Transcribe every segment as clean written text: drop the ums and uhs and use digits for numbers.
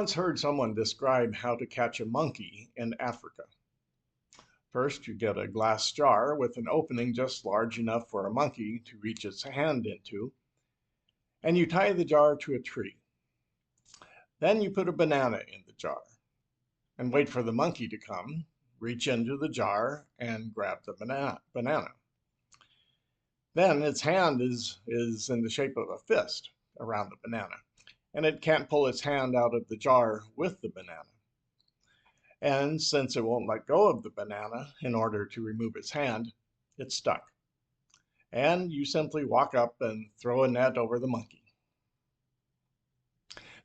once heard someone describe how to catch a monkey in Africa. First, you get a glass jar with an opening just large enough for a monkey to reach its hand into, and you tie the jar to a tree. Then you put a banana in the jar and wait for the monkey to come, reach into the jar, and grab the banana. Then its hand is in the shape of a fist around the banana, and it can't pull its hand out of the jar with the banana. And since it won't let go of the banana in order to remove its hand, it's stuck. And you simply walk up and throw a net over the monkey.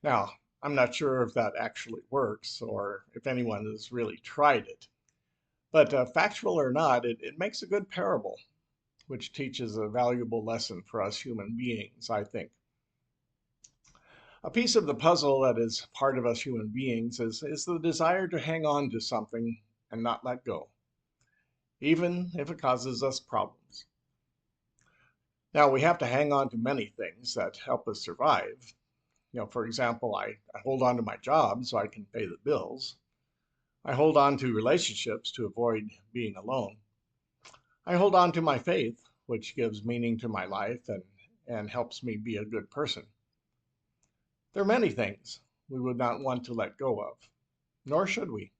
Now, I'm not sure if that actually works or if anyone has really tried it. But factual or not, it makes a good parable, which teaches a valuable lesson for us human beings, I think. A piece of the puzzle that is part of us human beings is the desire to hang on to something and not let go, even if it causes us problems. Now, we have to hang on to many things that help us survive. For example, I hold on to my job so I can pay the bills. I hold on to relationships to avoid being alone. I hold on to my faith, which gives meaning to my life and helps me be a good person. There are many things we would not want to let go of, nor should we,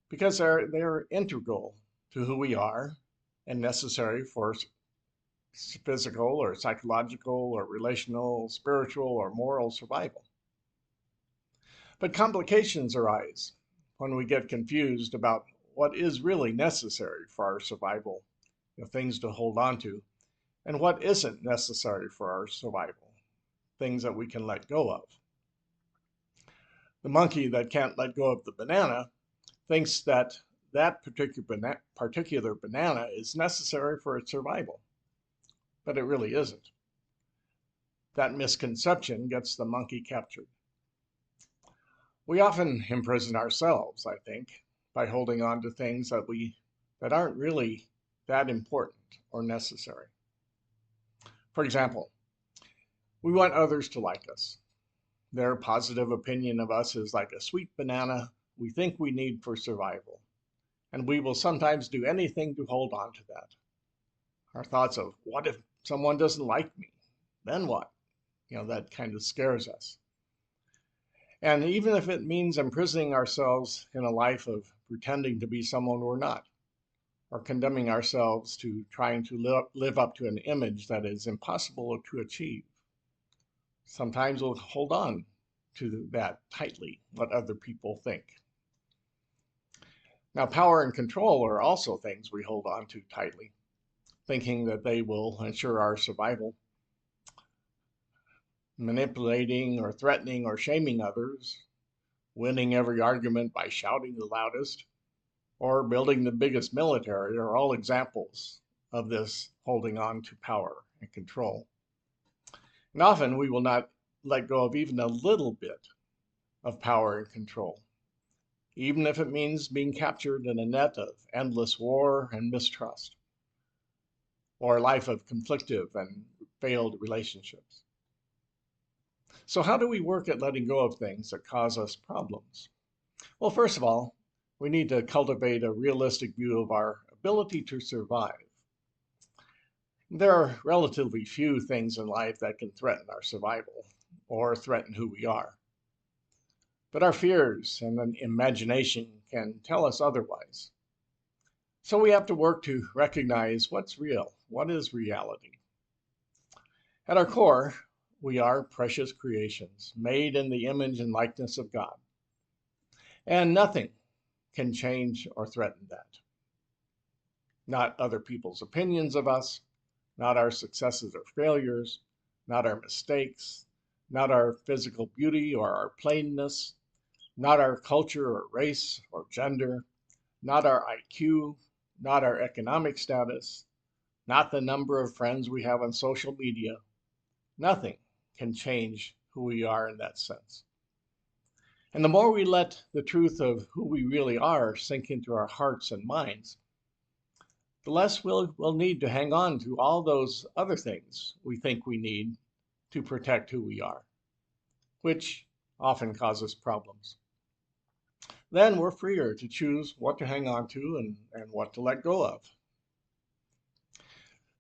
because they're integral to who we are and necessary for physical or psychological or relational, spiritual or moral survival. But complications arise when we get confused about what is really necessary for our survival, things to hold on to, and what isn't necessary for our survival, things that we can let go of. The monkey that can't let go of the banana thinks that particular banana is necessary for its survival, but it really isn't. That misconception gets the monkey captured. We often imprison ourselves, I think, by holding on to things that aren't really that important or necessary. For example, we want others to like us. Their positive opinion of us is like a sweet banana we think we need for survival, and we will sometimes do anything to hold on to that. Our thoughts of, what if someone doesn't like me? Then what? That kind of scares us. And even if it means imprisoning ourselves in a life of pretending to be someone we're not, or condemning ourselves to trying to live up to an image that is impossible to achieve. Sometimes we'll hold on to that tightly, what other people think. Now, power and control are also things we hold on to tightly, thinking that they will ensure our survival. Manipulating or threatening or shaming others, winning every argument by shouting the loudest, or building the biggest military are all examples of this holding on to power and control. And often we will not let go of even a little bit of power and control, even if it means being captured in a net of endless war and mistrust, or a life of conflictive and failed relationships. So how do we work at letting go of things that cause us problems? Well, first of all, we need to cultivate a realistic view of our ability to survive. There are relatively few things in life that can threaten our survival or threaten who we are. But our fears and an imagination can tell us otherwise. So we have to work to recognize what's real, what is reality. At our core, we are precious creations, made in the image and likeness of God. And nothing can change or threaten that. Not other people's opinions of us, not our successes or failures, not our mistakes, not our physical beauty or our plainness, not our culture or race or gender, not our IQ, not our economic status, not the number of friends we have on social media. Nothing can change who we are in that sense. And the more we let the truth of who we really are sink into our hearts and minds, the less we'll need to hang on to all those other things we think we need to protect who we are, which often causes problems. Then we're freer to choose what to hang on to and what to let go of.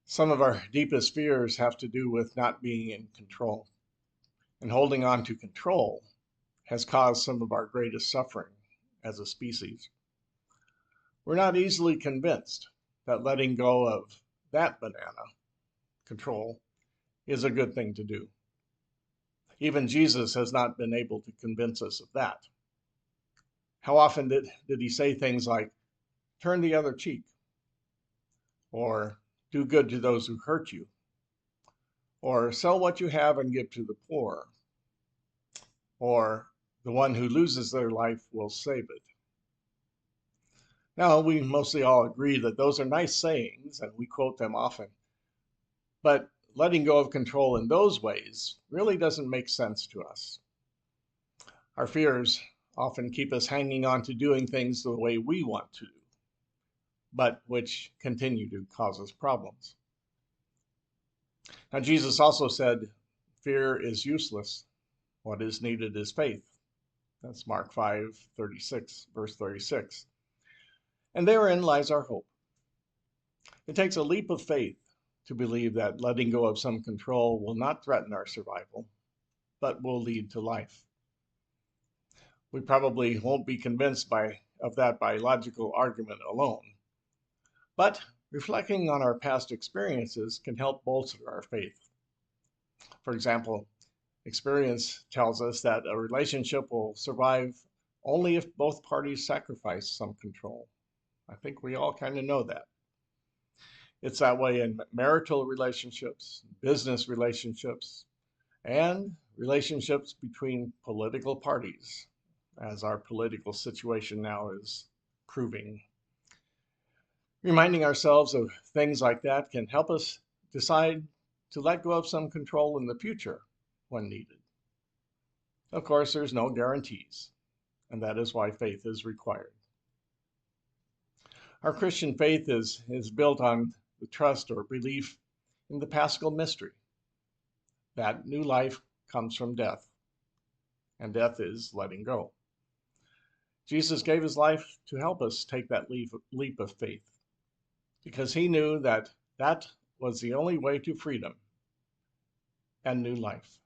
Some of our deepest fears have to do with not being in control. And holding on to control has caused some of our greatest suffering as a species. We're not easily convinced that letting go of that banana, control, is a good thing to do. Even Jesus has not been able to convince us of that. How often did he say things like, turn the other cheek, or do good to those who hurt you, or sell what you have and give to the poor, or the one who loses their life will save it? Now, we mostly all agree that those are nice sayings, and we quote them often. But letting go of control in those ways really doesn't make sense to us. Our fears often keep us hanging on to doing things the way we want to, but which continue to cause us problems. Now, Jesus also said, fear is useless. What is needed is faith. That's Mark 5:36, verse 36. And therein lies our hope. It takes a leap of faith to believe that letting go of some control will not threaten our survival, but will lead to life. We probably won't be convinced of that by logical argument alone, but reflecting on our past experiences can help bolster our faith. For example, experience tells us that a relationship will survive only if both parties sacrifice some control. I think we all kind of know that. It's that way in marital relationships, business relationships, and relationships between political parties, as our political situation now is proving. Reminding ourselves of things like that can help us decide to let go of some control in the future when needed. Of course, there's no guarantees, and that is why faith is required. Our Christian faith is built on the trust or belief in the Paschal mystery, that new life comes from death, and death is letting go. Jesus gave his life to help us take that leap of faith, because he knew that that was the only way to freedom and new life.